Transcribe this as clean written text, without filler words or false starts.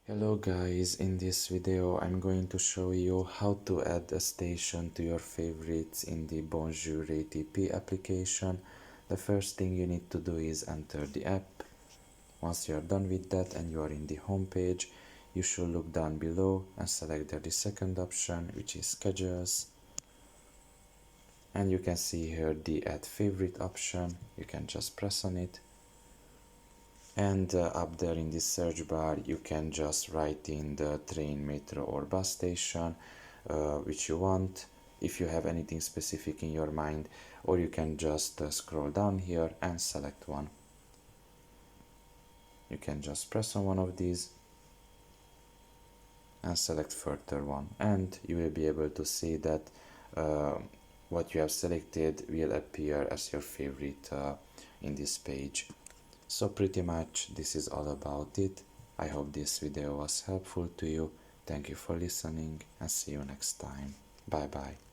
Hello guys, in this video I'm going to show you how to add a station to your favorites in the Bonjour RATP application. The first thing you need to do is enter the app. Once you are done with that and you are in the home page, you should look down below and select the second option, which is schedules. And you can see here the add favorite option. You can just press on it. And up there in the search bar you can just write in the train, metro or bus station which you want, if you have anything specific in your mind, or you can just scroll down here and select one. You can just press on one of these and select further one, and you will be able to see that what you have selected will appear as your favorite in this page. So pretty much this is all about it. I hope this video was helpful to you. Thank you for listening and see you next time. Bye bye.